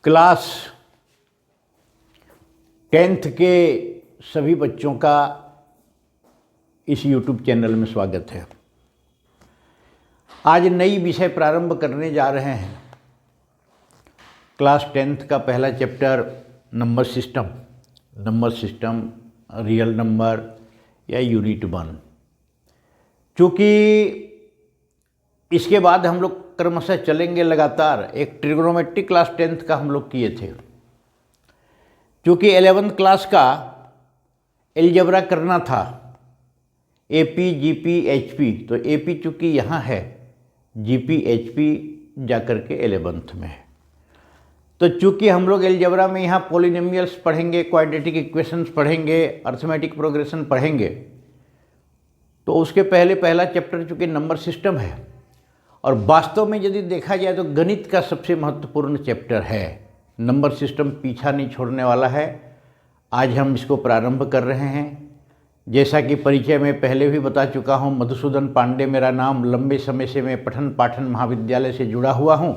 Class 10th के सभी बच्चों का इस YouTube चैनल में स्वागत है। आज नई विषय प्रारंभ करने जा रहे हैं। क्लास 10th का पहला chapter number system, real number या यूनिट 1। चूँकि इसके बाद हम लोग क्रमशः चलेंगे लगातार। एक ट्रिग्नोमेट्री क्लास 10th का हम लोग किए थे। चूँकि 11th क्लास का एलजेब्रा करना था, एपी, जीपी, एचपी, तो एपी चूँकि यहाँ है, जीपी, एचपी जाकर के 11th में है। तो चूँकि हम लोग एलजेब्रा में यहाँ पॉलिनोमियल्स पढ़ेंगे, क्वाड्रेटिक इक्वेशंस पढ़ेंगे, अर्थमेटिक प्रोग्रेशन पढ़ेंगे, तो उसके पहले पहला चैप्टर चूँकि नंबर सिस्टम है और वास्तव में यदि देखा जाए तो गणित का सबसे महत्वपूर्ण चैप्टर है। नंबर सिस्टम पीछा नहीं छोड़ने वाला है। आज हम इसको प्रारंभ कर रहे हैं। जैसा कि परिचय में पहले भी बता चुका हूं, मधुसूदन पांडे मेरा नाम। लंबे समय से मैं पठन पाठन महाविद्यालय से जुड़ा हुआ हूं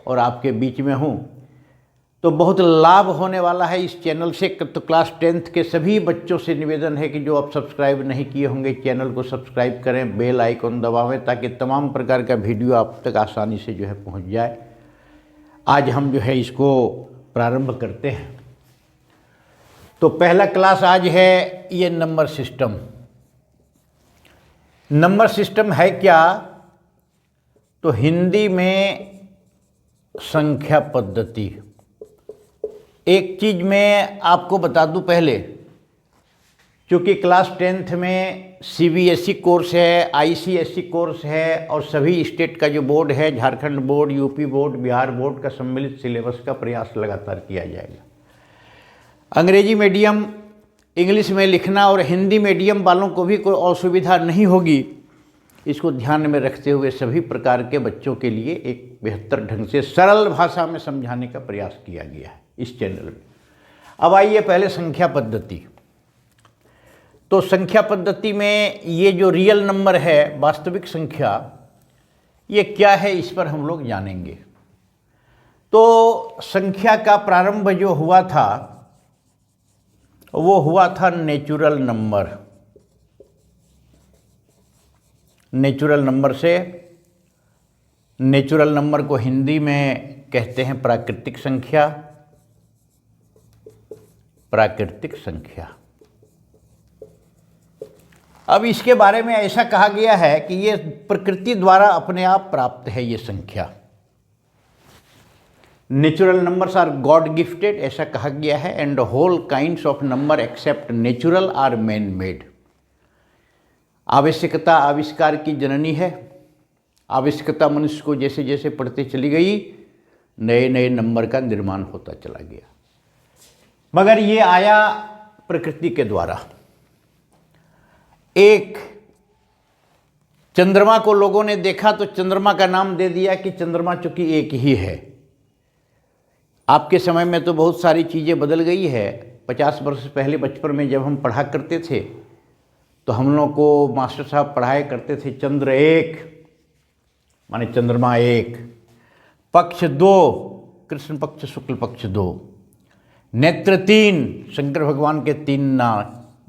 और आपके बीच में हूं, तो बहुत लाभ होने वाला है इस चैनल से। तो क्लास 10th के सभी बच्चों से निवेदन है कि जो आप सब्सक्राइब नहीं किए होंगे चैनल को सब्सक्राइब करें, बेल आइकन दबावें, ताकि तमाम प्रकार का वीडियो आप तक आसानी से जो है पहुंच जाए। आज हम जो है इसको प्रारंभ करते हैं। तो पहला क्लास आज है ये नंबर सिस्टम। नंबर सिस्टम है क्या? तो हिंदी में संख्या पद्धति। एक चीज़ मैं आपको बता दूं पहले, क्योंकि क्लास 10th में सीबीएसई कोर्स है, आईसीएसई कोर्स है और सभी स्टेट का जो बोर्ड है, Jharkhand board, UP board, Bihar board का सम्मिलित सिलेबस का प्रयास लगातार किया जाएगा। अंग्रेजी मीडियम इंग्लिश में लिखना और हिंदी मीडियम वालों को भी कोई असुविधा नहीं होगी, इसको ध्यान में रखते हुए सभी प्रकार के बच्चों के लिए एक बेहतर ढंग से सरल भाषा में समझाने का प्रयास किया गया है इस चैनल में। अब आइए पहले संख्या पद्धति। तो संख्या पद्धति में ये जो रियल नंबर है, वास्तविक संख्या, ये क्या है, इस पर हम लोग जानेंगे। तो संख्या का प्रारंभ जो हुआ था वो हुआ था नेचुरल नंबर। नेचुरल नंबर से, नेचुरल नंबर को हिंदी में कहते हैं प्राकृतिक संख्या। प्राकृतिक संख्या। अब इसके बारे में ऐसा कहा गया है कि ये प्रकृति द्वारा अपने आप प्राप्त है ये संख्या। Natural numbers are god gifted, ऐसा कहा गया है। And whole kinds of number except natural are man made. आवश्यकता आविष्कार की जननी है। आवश्यकता मनुष्य को जैसे जैसे पढ़ते चली गई, नए नए नंबर का निर्माण होता चला गया, मगर ये आया प्रकृति के द्वारा। एक चंद्रमा को लोगों ने देखा तो चंद्रमा का नाम दे दिया कि चंद्रमा चूंकि एक ही है। आपके समय में तो बहुत सारी चीज़ें बदल गई है। 50 वर्ष पहले बचपन में जब हम पढ़ा करते थे तो हम लोग को मास्टर साहब पढ़ाया करते थे चंद्र एक माने चंद्रमा एक, पक्ष 2 कृष्ण पक्ष शुक्ल पक्ष 2, नेत्र 3 शंकर भगवान के 3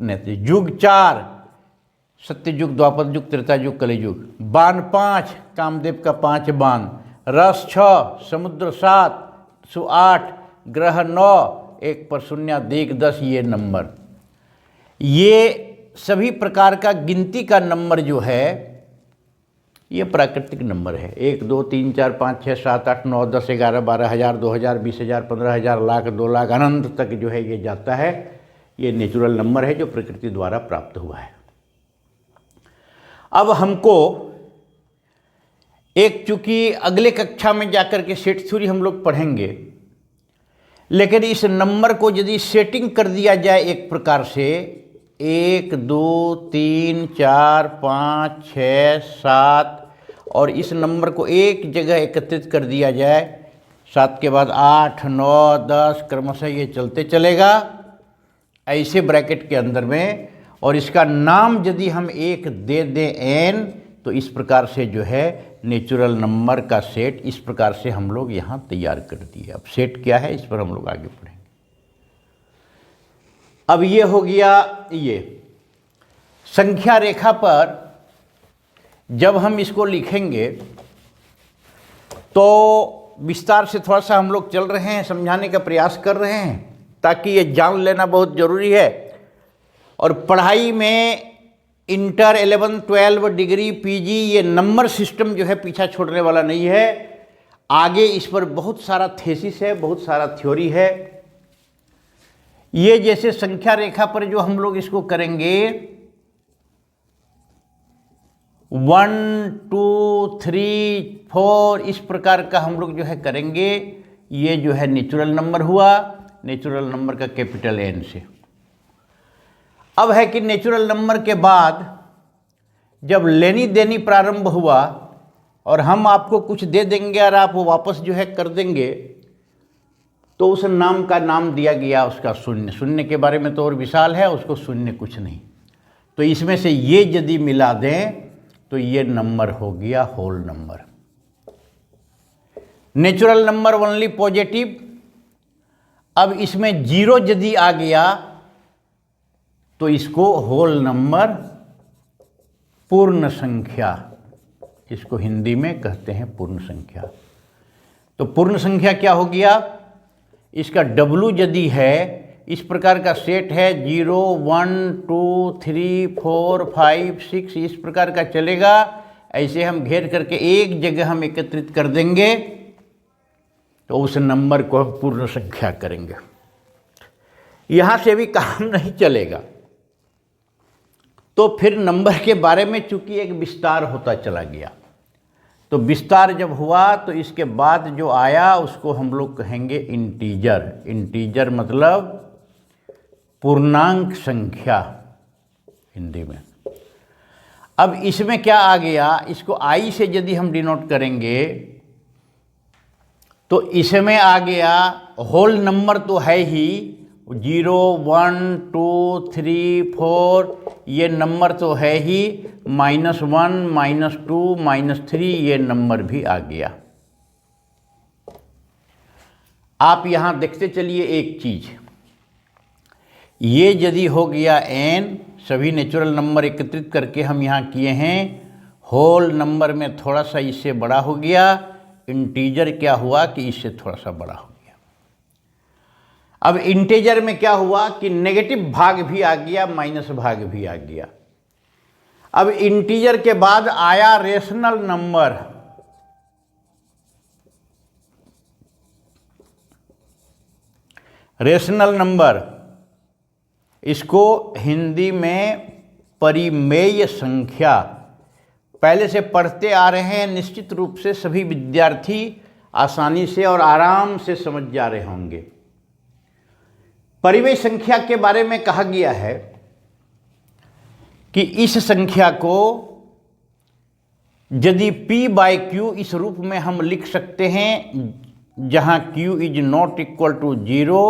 नेत्र, युग 4 सत्य युग, द्वापर युग, त्रेता युग, कलियुग, बाण 5 कामदेव का 5 बाण, रस 6, समुद्र 7, सु 8, ग्रह 9, 1 पर शून्य, दिग 10, ये नंबर। ये सभी प्रकार का गिनती का नंबर जो है ये प्राकृतिक नंबर है। 1 2 3 4 5 6 7 8 9 10 11 12 हज़ार, 2000, 20,000, 15,000, लाख, 2 लाख, अनंत तक जो है ये जाता है। ये नेचुरल नंबर है जो प्रकृति द्वारा प्राप्त हुआ है। अब हमको एक, चूंकि अगले कक्षा में जाकर के सेट थ्योरी हम लोग पढ़ेंगे, लेकिन इस नंबर को यदि सेटिंग कर दिया जाए एक प्रकार से 1 2 3 4 5 6 7 और इस नंबर को एक जगह एकत्रित कर दिया जाए, 7 के बाद 8 9 10 क्रमशः ये चलते चलेगा ऐसे ब्रैकेट के अंदर में, और इसका नाम यदि हम एक दे दें n, तो इस प्रकार से जो है नेचुरल नंबर का सेट इस प्रकार से हम लोग यहाँ तैयार कर दिए। अब सेट क्या है इस पर हम लोग आगे पढ़ेंगे। अब ये हो गया, ये संख्या रेखा पर जब हम इसको लिखेंगे तो विस्तार से थोड़ा सा हम लोग चल रहे हैं, समझाने का प्रयास कर रहे हैं, ताकि ये जान लेना बहुत ज़रूरी है। और पढ़ाई में इंटर 11, 12 डिग्री, पीजी, ये नंबर सिस्टम जो है पीछा छोड़ने वाला नहीं है। आगे इस पर बहुत सारा थेसिस है, बहुत सारा थ्योरी है। ये जैसे संख्या रेखा पर जो हम लोग इसको करेंगे 1, 2, 3, 4 इस प्रकार का हम लोग जो है करेंगे। ये जो है नेचुरल नंबर हुआ, नेचुरल नंबर का कैपिटल N से। अब है कि नेचुरल नंबर के बाद जब लेनी देनी प्रारंभ हुआ और हम आपको कुछ दे देंगे और आप वो वापस जो है कर देंगे, तो उस नाम का नाम दिया गया उसका शून्य। शून्य के बारे में तो और विशाल है, उसको शून्य कुछ नहीं। तो इसमें से ये यदि मिला दें तो ये नंबर हो गया whole number. Natural number only positive. अब इसमें जीरो यदि आ गया तो इसको होल नंबर, पूर्ण संख्या, इसको हिंदी में कहते हैं पूर्ण संख्या। तो पूर्ण संख्या क्या हो गया, इसका W यदि है, इस प्रकार का सेट है 0, 1, 2, 3, 4, 5, 6 इस प्रकार का चलेगा। ऐसे हम घेर करके एक जगह हम एकत्रित कर देंगे तो उस नंबर को हम पूर्ण संख्या करेंगे। यहाँ से भी काम नहीं चलेगा, तो फिर नंबर के बारे में चूंकि एक विस्तार होता चला गया, तो विस्तार जब हुआ तो इसके बाद जो आया उसको हम लोग कहेंगे इंटीजर। इंटीजर मतलब पूर्णांक संख्या हिंदी में। अब इसमें क्या आ गया, इसको I से यदि हम डिनोट करेंगे तो इसमें आ गया होल नंबर तो है ही, 0, 1, 2, 3, 4 ये नंबर तो है ही, -1, -2, -3 ये नंबर भी आ गया। आप यहाँ देखते चलिए एक चीज, ये यदि हो गया n, सभी नेचुरल नंबर एकत्रित करके हम यहाँ किए हैं, होल नंबर में थोड़ा सा इससे बड़ा हो गया, इंटीजर क्या हुआ कि इससे थोड़ा सा बड़ा हो गया। अब इंटीजर में क्या हुआ कि नेगेटिव भाग भी आ गया, माइनस भाग भी आ गया। अब इंटीजर के बाद आया रेशनल नंबर। रेशनल नंबर, इसको हिंदी में परिमेय संख्या, पहले से पढ़ते आ रहे हैं, निश्चित रूप से सभी विद्यार्थी आसानी से और आराम से समझ जा रहे होंगे। परिमेय संख्या के बारे में कहा गया है कि इस संख्या को यदि P/Q इस रूप में हम लिख सकते हैं, जहां Q is not equal to 0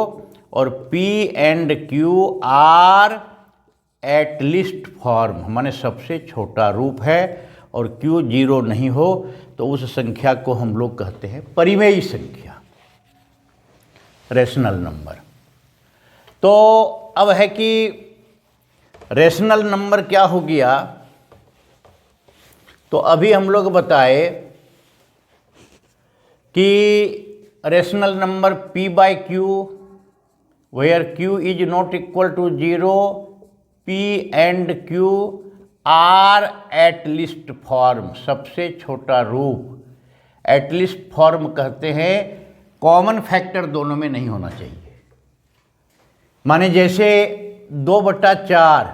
और P and Q are at least form, माने सबसे छोटा रूप है, और Q 0 नहीं हो तो उस संख्या को हम लोग कहते हैं परिमेय संख्या, रेशनल नंबर। तो अब है कि रेशनल नंबर क्या हो गया, तो अभी हम लोग बताए कि rational number P/Q where Q is not equal to 0, P and Q are at least form, सबसे छोटा रूप। एट लीस्ट फॉर्म कहते हैं कॉमन फैक्टर दोनों में नहीं होना चाहिए। माने जैसे 2/4,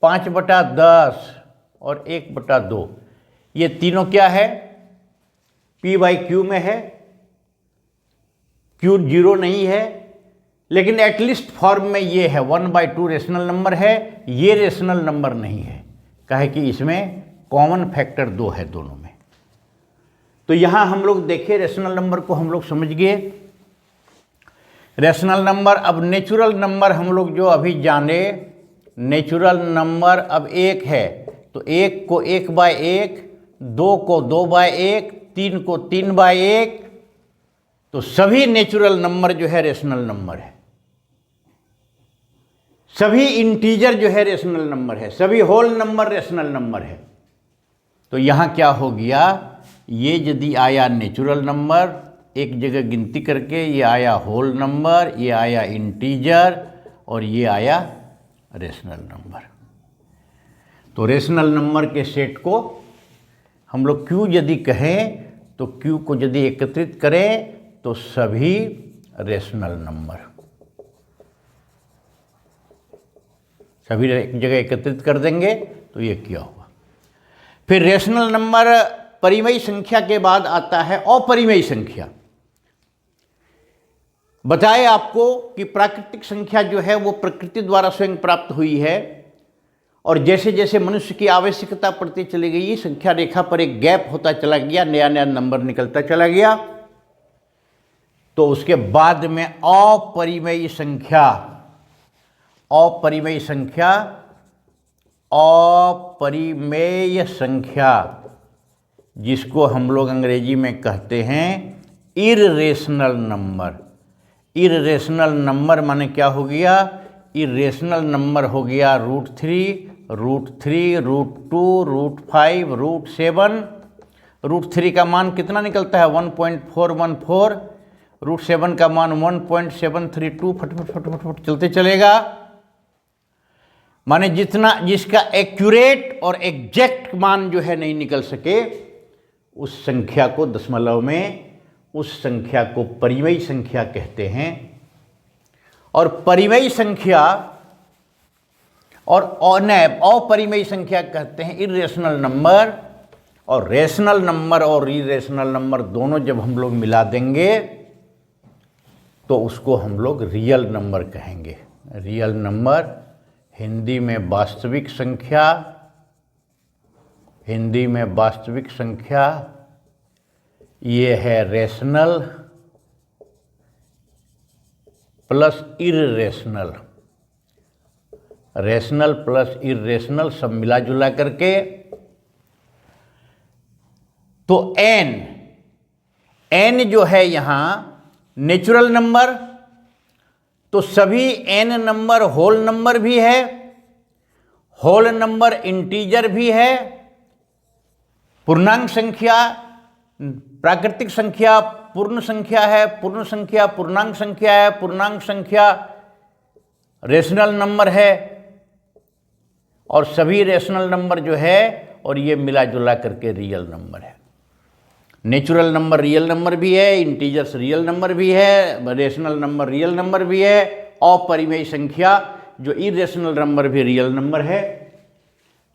5/10 और 1/2, ये तीनों क्या है, P/Q में है, Q 0 नहीं है, लेकिन एटलीस्ट फॉर्म में ये है 1/2 रेशनल नंबर है, ये रेशनल नंबर नहीं है, काहे कि इसमें कॉमन फैक्टर 2 है दोनों में। तो यहाँ हम लोग देखें रेशनल नंबर को हम लोग समझ गए। रेशनल नंबर, अब नेचुरल नंबर हम लोग जो अभी जाने, नेचुरल नंबर अब एक है तो 1 को 1/1, 2 को 2/1, 3 को 3/1, तो सभी नेचुरल नंबर जो है रेशनल नंबर है, सभी इंटीजर जो है रेशनल नंबर है, सभी होल नंबर रेशनल नंबर है। तो यहाँ क्या हो गया, ये यदि आया नेचुरल नंबर एक जगह गिनती करके, ये आया होल नंबर, ये आया इंटीजर और ये आया रेशनल नंबर। तो रेशनल नंबर के सेट को हम लोग क्यू यदि कहें तो क्यू को यदि एकत्रित करें तो सभी रेशनल नंबर, सभी एक जगह एकत्रित कर देंगे तो ये क्या हुआ। फिर रेशनल नंबर परिमेय संख्या के बाद आता है अपरिमेय संख्या। बताए आपको कि प्राकृतिक संख्या जो है वो प्रकृति द्वारा स्वयं प्राप्त हुई है, और जैसे जैसे मनुष्य की आवश्यकता पड़ती चली गई, संख्या रेखा पर एक गैप होता चला गया, नया नया नंबर निकलता चला गया। तो उसके बाद में अपरिमेय संख्या, अपरिमेय संख्या, अपरिमेय संख्या जिसको हम लोग अंग्रेजी में कहते हैं इररेशनल नंबर। इररेशनल नंबर माने क्या हो गया, इरेशनल नंबर हो गया √3, √3, √2, √5, √7। √3 का मान कितना निकलता है 1.414, √7 का मान 1.732, फटफट फटफट फट चलते चलेगा। माने जितना जिसका एक्यूरेट और एग्जैक्ट मान जो है नहीं निकल सके, उस संख्या को दशमलव में, उस संख्या को परिमेय संख्या कहते हैं। और परिमेय संख्या और अपरिमेय संख्या कहते हैं इरेशनल नंबर। और रेशनल नंबर और इरेशनल नंबर दोनों जब हम लोग मिला देंगे तो उसको हम लोग रियल नंबर कहेंगे। रियल नंबर हिंदी में वास्तविक संख्या, हिंदी में वास्तविक संख्या, ये है rational plus irrational, rational plus irrational सब मिला जुला करके। तो n जो है यहाँ नेचुरल नंबर, तो सभी n नंबर होल नंबर भी है, होल नंबर इंटीजर भी है, पूर्णांक संख्या प्राकृतिक संख्या पूर्ण संख्या है, पूर्ण संख्या पूर्णांक संख्या है, पूर्णांक संख्या रेशनल नंबर है, और सभी रेशनल नंबर जो है और ये मिला जुला करके रियल नंबर है। नेचुरल नंबर रियल नंबर भी है, इंटीजर्स रियल नंबर भी है, रेशनल नंबर रियल नंबर भी है, अपरिमेय संख्या जो इरेशनल नंबर भी रियल नंबर है।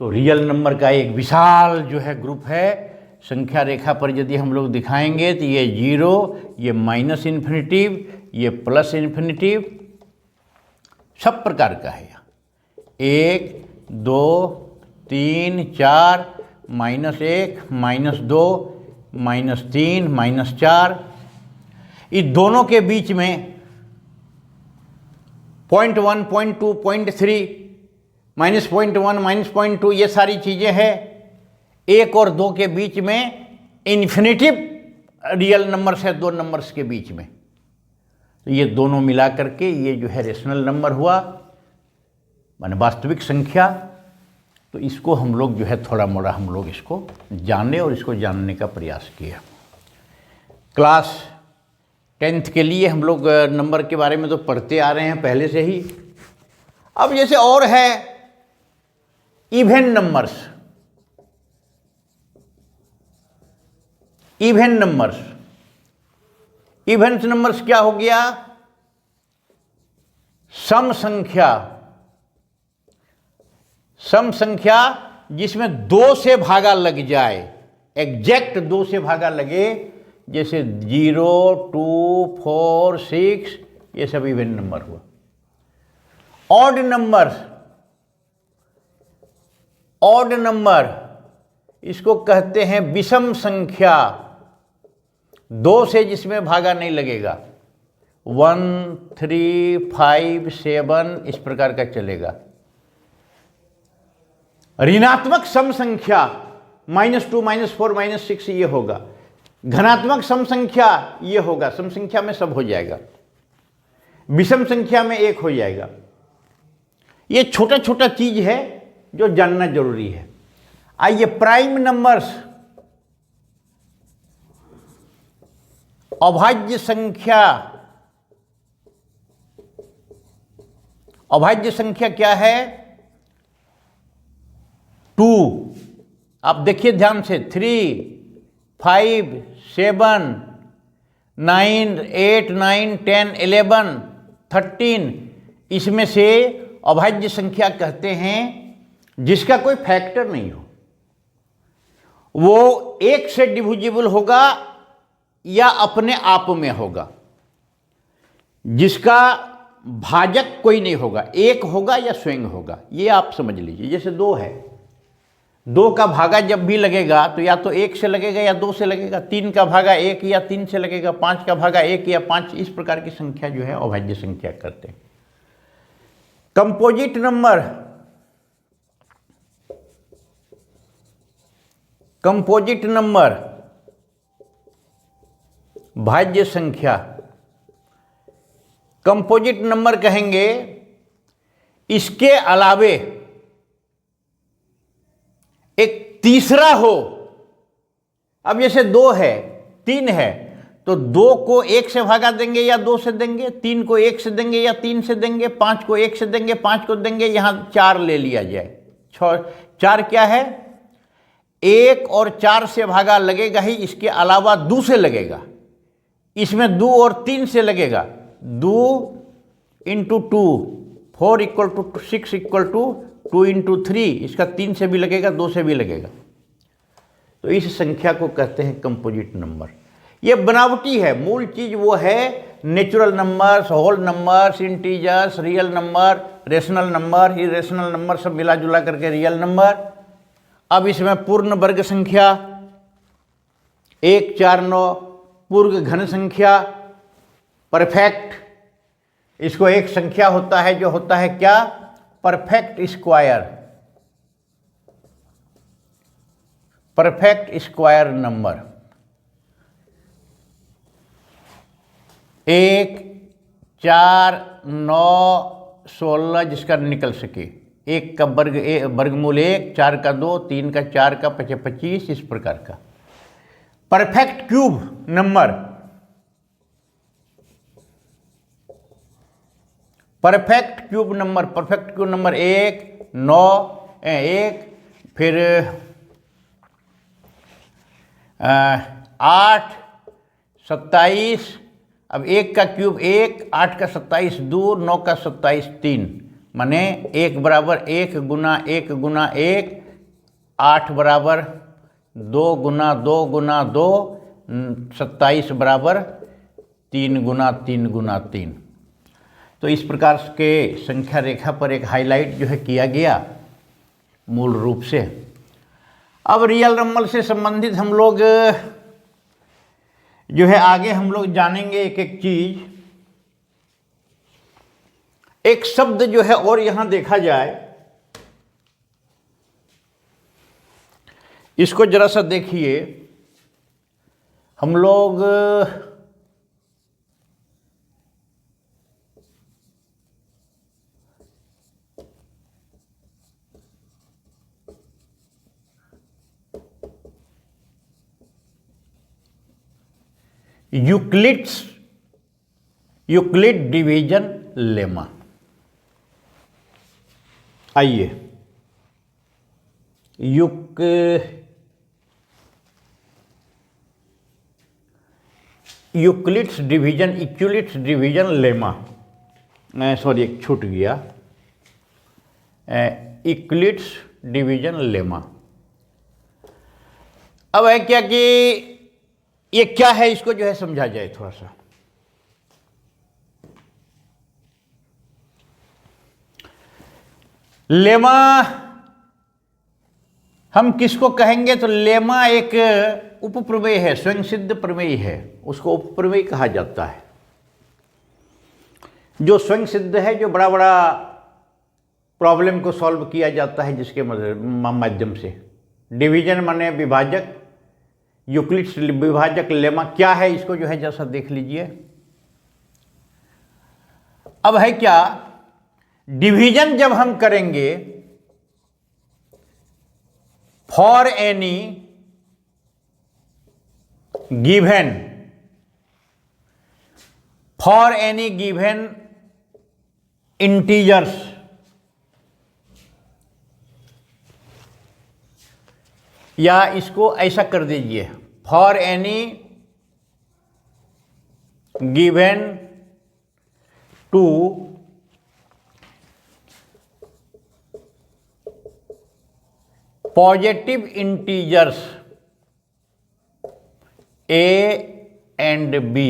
तो रियल नंबर का एक विशाल जो है ग्रुप है। संख्या रेखा पर यदि हम लोग दिखाएंगे तो ये 0, ये माइनस इन्फिनिटिव, ये प्लस इन्फिनिटिव, सब प्रकार का है। 1, 2, 3, 4, -1, -2, -3, -4, इस दोनों के बीच में 0.1, 0.2, 0.3, -0.1, -0.2 ये सारी चीज़ें हैं। 1 और 2 के बीच में इन्फिनिटिव रियल नंबर्स है, 2 नंबर्स के बीच में। तो ये दोनों मिला करके ये जो है रेशनल नंबर हुआ, माने वास्तविक संख्या। तो इसको हम लोग जो है थोड़ा मोड़ा हम लोग इसको जाने और इसको जानने का प्रयास किया। क्लास 10th के लिए हम लोग नंबर के बारे में तो पढ़ते आ रहे हैं पहले से ही। अब जैसे और है even numbers, even numbers, even numbers क्या हो गया, सम संख्या, सम संख्या जिसमें 2 से भागा लग जाए, एग्जैक्ट 2 से भागा लगे, जैसे 0, 2, 4, 6, ये सब इवन नंबर हुआ। ऑड नंबर, ऑड नंबर इसको कहते हैं विषम संख्या, 2 से जिसमें भागा नहीं लगेगा, 1, 3, 5, 7 इस प्रकार का चलेगा। ऋणात्मक सम संख्या -2 -4 -6 ये होगा, धनात्मक सम संख्या ये होगा, सम संख्या में सब हो जाएगा, विषम संख्या में 1 हो जाएगा। ये छोटा छोटा चीज है जो जानना जरूरी है। आइए प्राइम नंबर्स, अभाज्य संख्या, अभाज्य संख्या क्या है? 2। आप देखिए ध्यान से, 3, 5, 7, 9, 8, 9, 10, 11, 13, इसमें से अभाज्य संख्या कहते हैं जिसका कोई फैक्टर नहीं हो, वो 1 से डिविजिबल होगा या अपने आप में होगा, जिसका भाजक कोई नहीं होगा, 1 होगा या स्वयं होगा। ये आप समझ लीजिए। जैसे 2 है, 2 का भागा जब भी लगेगा तो या तो 1 से लगेगा या 2 से लगेगा, 3 का भागा 1 या 3 से लगेगा, 5 का भागा 1 या 5, इस प्रकार की संख्या जो है अभाज्य संख्या करते हैं। कंपोजिट नंबर, कंपोजिट नंबर भाज्य संख्या, कंपोजिट नंबर कहेंगे इसके अलावे एक तीसरा हो। अब जैसे 2 है, 3 है, तो 2 को 1 से भागा देंगे या 2 से देंगे, 3 को 1 से देंगे या 3 से देंगे, 5 को 1 से देंगे, 5 को देंगे, यहां 4 ले लिया जाए। 4 क्या है? 1 और 4 से भागा लगेगा ही, इसके अलावा 2 से लगेगा, इसमें 2 और 3 से लगेगा, 2 × 2, 4 = 6 = 2 × 3, इसका 3 से भी लगेगा, 2 से भी लगेगा। तो इस संख्या को कहते हैं कंपोजिट नंबर। ये बनावटी है, मूल चीज वो है natural numbers, whole numbers, integers, real number, rational number, irrational number, सब मिला जुला करके रियल नंबर। अब इसमें पूर्ण वर्ग संख्या 1, 4, 9, पूर्ण घन संख्या, परफेक्ट, इसको एक संख्या होता है जो होता है क्या? Perfect square, perfect square number. 1, 4, 9, 16 जिसका निकल सके, 1 का वर्गमूल 1, 4 का 2, 3 का 4 का 25, इस प्रकार का। Perfect cube number, perfect cube number, perfect cube number 1, 9, 1, फिर 8, 27, अब 1 का क्यूब 1, 8 का 27 2, 9 का 27 3, माने 1 = 1 गुना 1 गुना 1, 8 = 2 गुना 2 गुना 2, 27 = 3 गुना 3 गुना 3। तो इस प्रकार के संख्या रेखा पर एक हाईलाइट जो है किया गया मूल रूप से। अब रियल नंबर से संबंधित हम लोग जो है आगे हम लोग जानेंगे एक एक चीज। एक शब्द जो है और यहां देखा जाए, इसको जरा सा देखिए। हम लोग यूक्लिड डिवीजन लेमा। आइए यूक्लिड्स डिवीजन लेमा, सॉरी एक छूट गया, यूक्लिड्स डिवीजन लेमा। अब है क्या कि ये क्या है, इसको जो है समझा जाए थोड़ा सा। लेमा हम किसको कहेंगे? तो लेमा एक उपप्रमेय है, स्वयं सिद्ध प्रमेय है, उसको उपप्रमेय कहा जाता है। जो स्वयं सिद्ध है, जो बड़ा बड़ा प्रॉब्लम को सॉल्व किया जाता है जिसके माध्यम से। डिवीजन माने विभाजक, यूक्लिड्स विभाजक लेमा क्या है इसको जो है जैसा देख लीजिए। अब है क्या, डिवीजन जब हम करेंगे फॉर एनी गिवन इंटीजर्स, या इसको ऐसा कर दीजिए, for any given two positive integers A and B.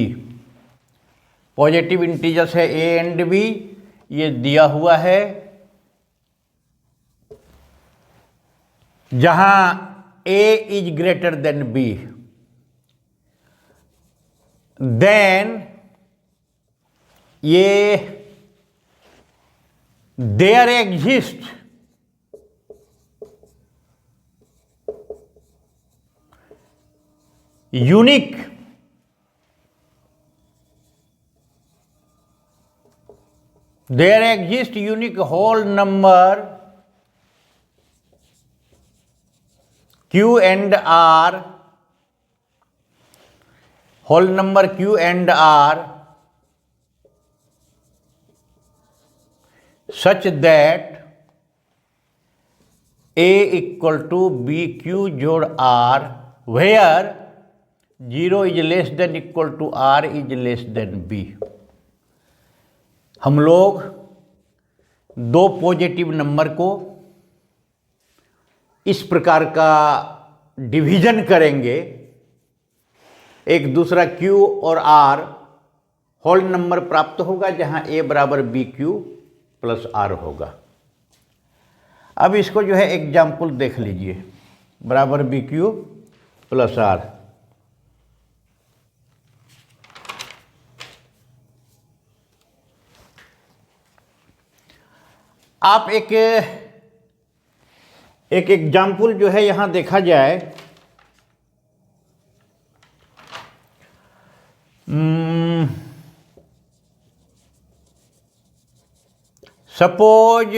Positive integers है ए एंड बी, ये दिया हुआ है। जहां a is greater than b, then ये there exists unique whole number Q and R, whole number Q and R such that A equal to BQ जोड़ R, where 0 is less than equal to R is less than B। हम लोग दो positive number को इस प्रकार का division करेंगे, एक दूसरा Q और R होल नंबर प्राप्त होगा जहां A बराबर BQ प्लस R होगा। अब इसको जो है एग्जाम्पल देख लीजिए, बराबर BQ प्लस R। आप एक एग्जाम्पल जो है यहां देखा जाए, सपोज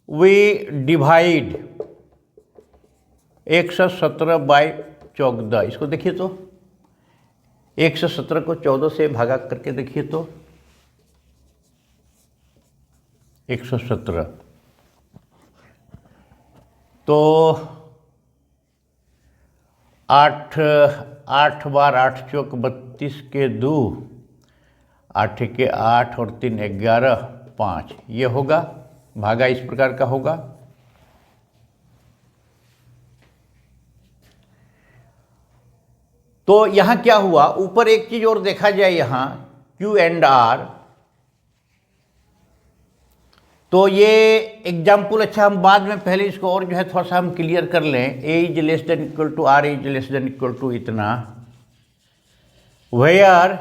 वी डिवाइड 117 बाई 14। इसको देखिए तो 117 को 14 से भागा करके देखिए तो 117, तो 8 बार 8 चौक 32 के 2, 8 के 8 और 3 11 5, ये होगा भागा इस प्रकार का होगा। तो यहां क्या हुआ, ऊपर एक चीज और देखा जाए, यहां Q एंड R। तो ये एग्जाम्पल अच्छा हम बाद में, पहले इसको और जो है थोड़ा सा हम क्लियर कर लें। A is less than equal to R is less than equal to इतना, where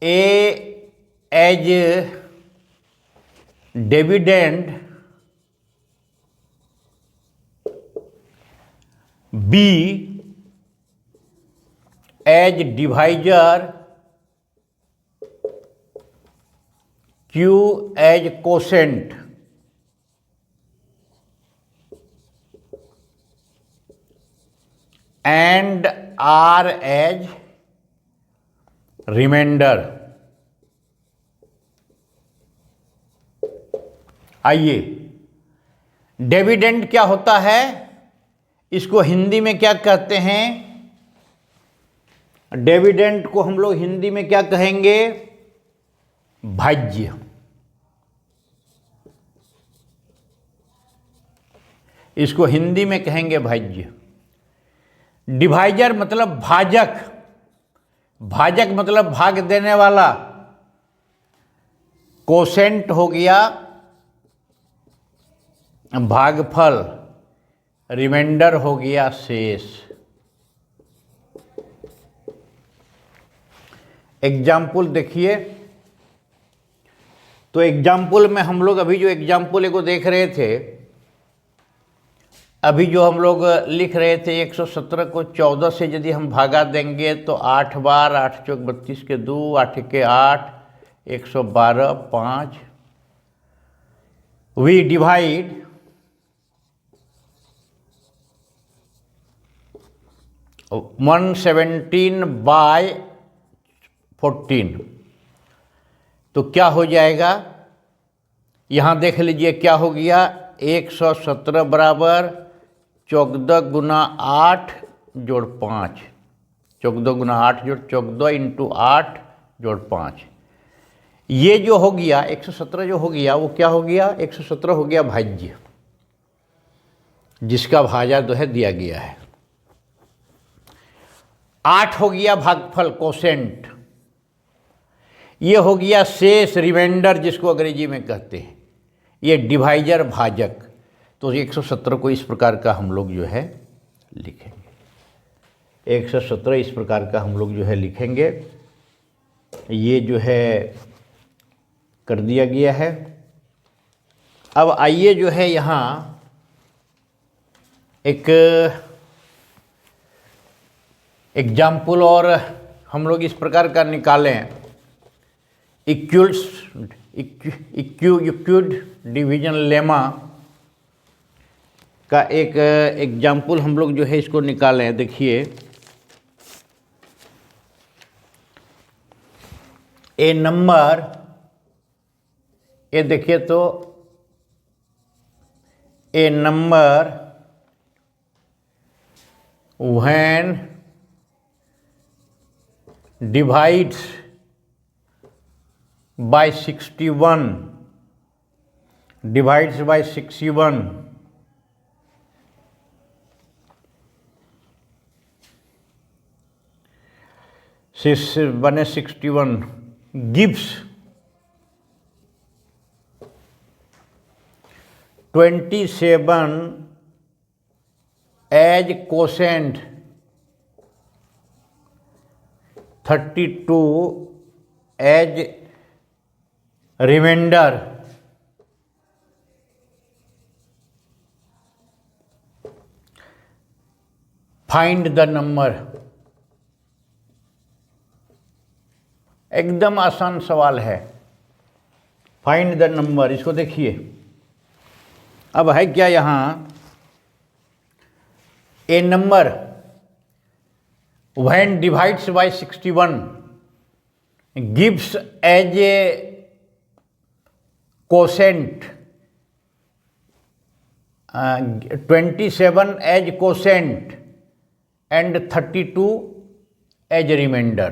A as dividend, B as divisor, Q as quotient, and R as remainder. आइए, डिविडेंड क्या होता है, इसको हिंदी में क्या कहते हैं? डिविडेंड को हम लोग हिंदी में क्या कहेंगे? भाज्य। इसको हिंदी में कहेंगे भाज्य। डिवाइजर मतलब भाजक, भाजक मतलब भाग देने वाला। कोसेंट हो गया भागफल, रिमाइंडर हो गया शेष। एग्जाम्पल देखिए, तो एग्जाम्पल में हम लोग अभी जो एग्जाम्पल को देख रहे थे, अभी जो हम लोग लिख रहे थे 117 को 14 से यदि हम भागा देंगे तो 8 बार, 8 चौक 32 के 2, 8 के 8, 112, 5। वी डिवाइड 117 बाय 14, तो क्या हो जाएगा, यहाँ देख लीजिए क्या हो गया। 117 बराबर 14 गुना 8 जोड़ 5, 14 गुना 8 जोड़ 14 इंटू 8 जोड़ 5। ये जो हो गया 117 जो हो गया वो क्या हो गया, 117 हो गया भाज्य, जिसका भाजा जो है दिया गया है। 8 हो गया भागफल कोसेंट, ये हो गया शेष रिमाइंडर जिसको अंग्रेजी में कहते हैं, ये डिवाइजर भाजक। तो 117 को इस प्रकार का हम लोग जो है लिखेंगे, 117 इस प्रकार का हम लोग जो है लिखेंगे। ये जो है कर दिया गया है। अब आइए जो है यहाँ एक एग्जाम्पल और हम लोग इस प्रकार का निकालें। इक्विड डिवीजन लेमा का एक एग्जाम्पल हम लोग जो है इसको निकालें। देखिए, ए नंबर, ये देखिए तो a number when divides by 61, divides by 61, बने 61, gives 27 as quotient, 32 as remainder. Find the number. एकदम आसान सवाल है, फाइंड द नंबर। इसको देखिए, अब है क्या यहाँ, a number when divides by 61 gives as a quotient 27 as quotient and 32 as remainder।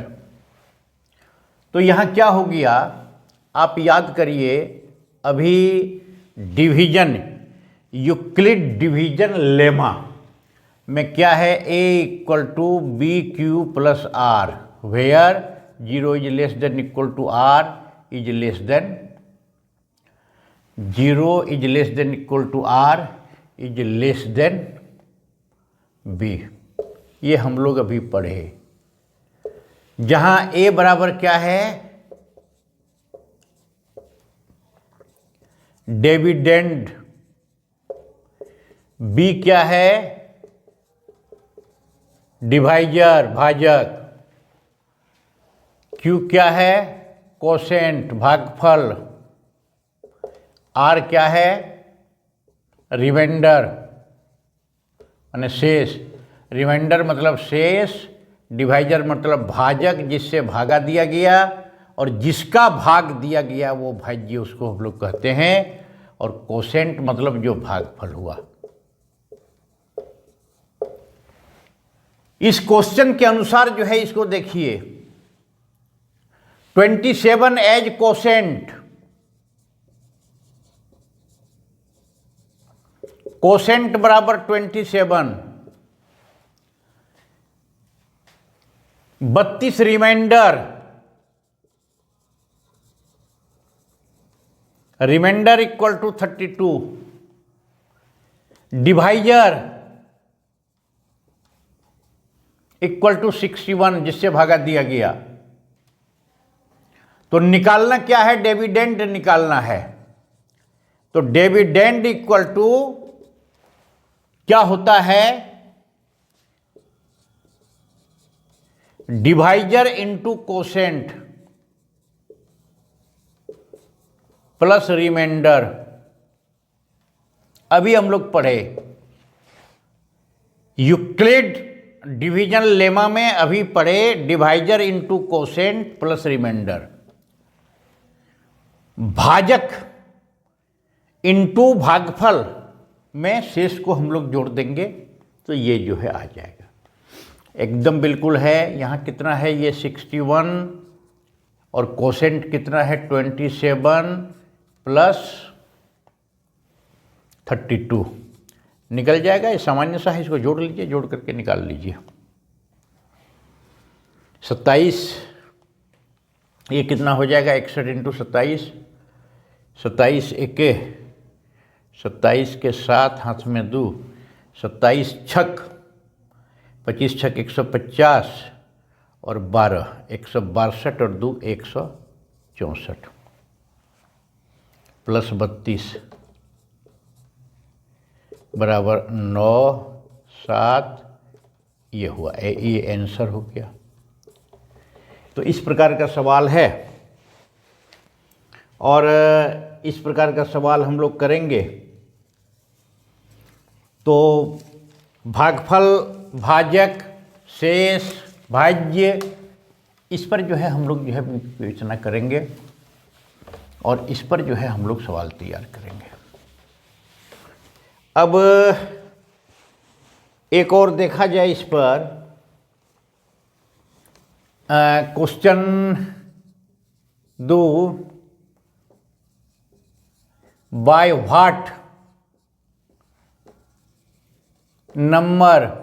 तो यहाँ क्या हो गया, आप याद करिए, अभी डिवीजन, यूक्लिड डिवीजन लेमा में क्या है, a equal to B Q plus R, where 0 is less than equal to R is less than 0 is less than equal to R is less than B. ये हम लोग अभी पढ़े, जहां ए बराबर क्या है, डिविडेंड, बी क्या है, डिवाइजर भाजक, क्यू क्या है, कोसेंट भागफल, आर क्या है, रिमाइंडर यानी शेष। रिमाइंडर मतलब शेष, डिवाइजर मतलब भाजक जिससे भागा दिया गया, और जिसका भाग दिया गया वो भाज्य, उसको हम लोग कहते हैं। और कोसेंट मतलब जो भागफल हुआ। इस क्वेश्चन के अनुसार जो है इसको देखिए, 27 एज कोसेंट, कोसेंट बराबर 27, 32 remainder, remainder equal to 32, divisor equal to 61 जिससे भागा दिया गया। तो निकालना क्या है, डिविडेंड निकालना है। तो डिविडेंड इक्वल टू क्या होता है, divisor into quotient plus remainder. अभी हम लोग पढ़े यूक्लिड डिवीजन लेमा में, अभी पढ़े divisor into quotient plus remainder. भाजक इंटू भागफल में शेष को हम लोग जोड़ देंगे तो ये जो है आ जाएगा, एकदम बिल्कुल है। यहाँ कितना है, ये 61 और कोसेंट कितना है 27 प्लस 32 निकल जाएगा। ये सामान्य सा है, इसको जोड़ लीजिए, जोड़ करके निकाल लीजिए। 27, ये कितना हो जाएगा 61 इंटू 27, 27 एके 27 के 7 हाथ में 2, 27 छक 25 छक 150 और 12 162 और 2 164 प्लस 32 बराबर 9 7, ये हुआ, ये आंसर हो गया। तो इस प्रकार का सवाल है और इस प्रकार का सवाल हम लोग करेंगे तो भागफल, भाजक, शेष, भाज्य, इस पर जो है हम लोग जो है विवेचना करेंगे और इस पर जो है हम लोग सवाल तैयार करेंगे। अब एक और देखा जाए इस पर, question 2, by what number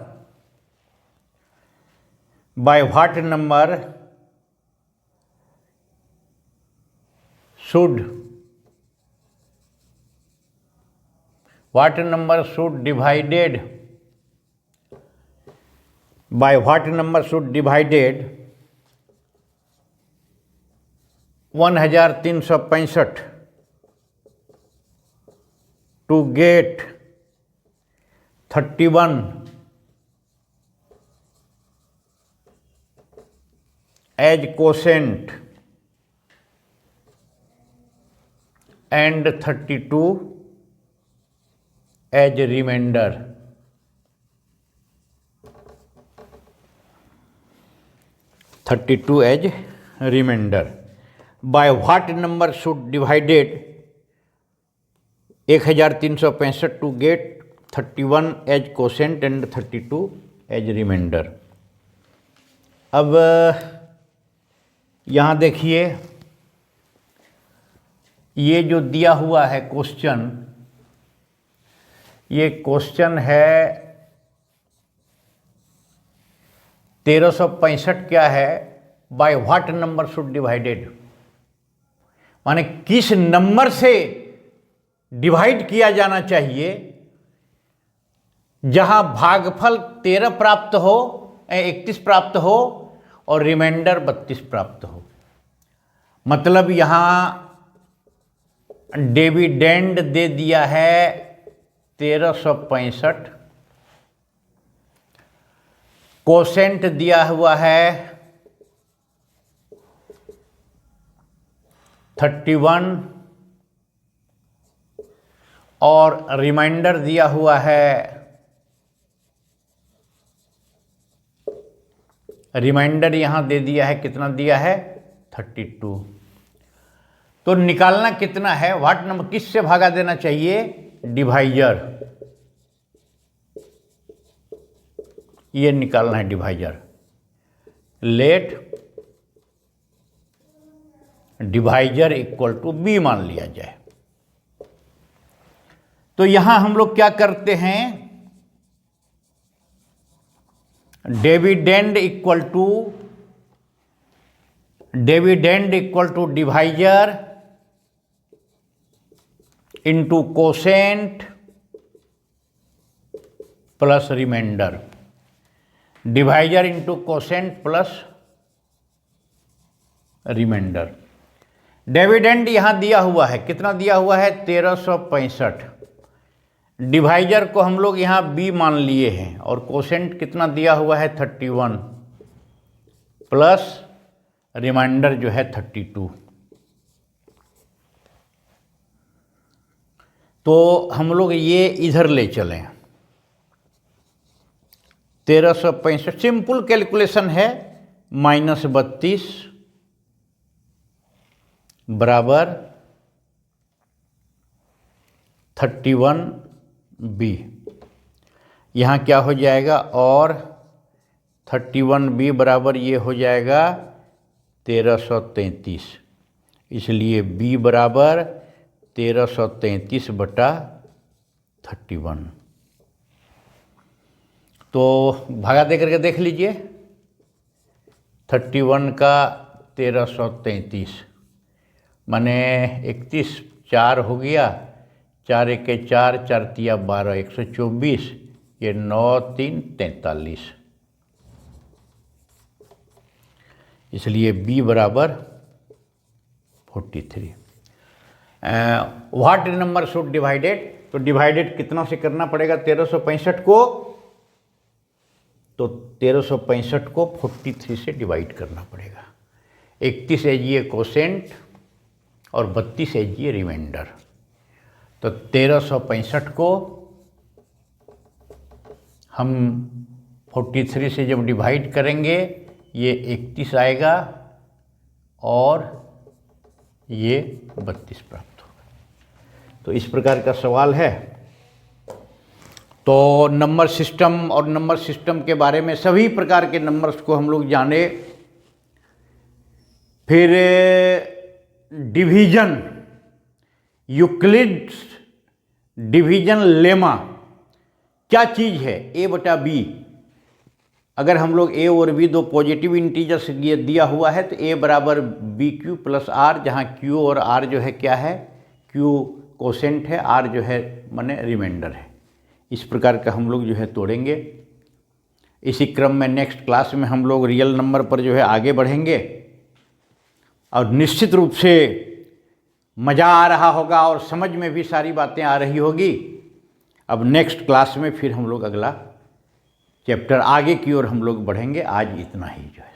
should divided 1365 to get 31 as quotient and 32 as remainder। By what number should divided 1365 to get 31 as quotient and 32 as remainder। अब यहाँ देखिए, ये जो दिया हुआ है क्वेश्चन, ये क्वेश्चन है 1365 क्या है, by what number should divided, माने किस नंबर से डिवाइड किया जाना चाहिए जहां भागफल 13 प्राप्त हो, 31 प्राप्त हो और रिमाइंडर 32 प्राप्त हो। मतलब यहां डिविडेंड दे दिया है 1365, कोसेंट दिया हुआ है 31 और रिमाइंडर दिया हुआ है, रिमाइंडर यहां दे दिया है, कितना दिया है 32। तो निकालना कितना है, व्हाट नंबर किस से भागा देना चाहिए, डिवाइजर, ये निकालना है divisor. Let divisor equal to B मान लिया जाए। तो यहां हम लोग क्या करते हैं, dividend equal to divisor into quotient plus remainder, divisor into quotient plus remainder. Dividend यहाँ दिया हुआ है, कितना दिया हुआ है 1365। डिवाइजर को हम लोग यहाँ b मान लिए हैं और कोसेंट कितना दिया हुआ है 31 प्लस रिमाइंडर जो है 32। तो हम लोग ये इधर ले चलें, 1365 सिंपल कैलकुलेशन है, -32 बराबर 31b। यहाँ क्या हो जाएगा, और 31b बराबर ये हो जाएगा 1333, इसलिए b बराबर 1333 बटा 31। तो भागा दे करके देख लीजिए, 31 का 1333 माने 31 4 हो गया, 4 1 4, 4 तिया 12, 124, ये 9 3 43, इसलिए b बराबर 43। व्हाट नंबर शुड डिवाइडेड, तो डिवाइडेड कितना से करना पड़ेगा 1365 को, तो 1365 को 43 से डिवाइड करना पड़ेगा। 31 एज ये कोसेंट और 32 एज ये रिमाइंडर। तो 1365 को हम 43 से जब डिवाइड करेंगे ये 31 आएगा और ये 32 प्राप्त होगा। तो इस प्रकार का सवाल है। तो नंबर सिस्टम और नंबर सिस्टम के बारे में सभी प्रकार के नंबर्स को हम लोग जाने। फिर डिवीजन, यूक्लिड्स डिवीजन लेमा क्या चीज़ है, a बटा b। अगर हम लोग a और b दो पॉजिटिव इंटीजर्स दिया हुआ है तो a बराबर बी क्यू प्लस आर, जहाँ q और r जो है क्या है, q कोसेंट है, r जो है माने रिमाइंडर है। इस प्रकार का हम लोग जो है तोड़ेंगे। इसी क्रम में नेक्स्ट क्लास में हम लोग रियल नंबर पर जो है आगे बढ़ेंगे और निश्चित रूप से मज़ा आ रहा होगा और समझ में भी सारी बातें आ रही होगी। अब नेक्स्ट क्लास में फिर हम लोग अगला चैप्टर आगे की ओर हम लोग बढ़ेंगे। आज इतना ही जो है।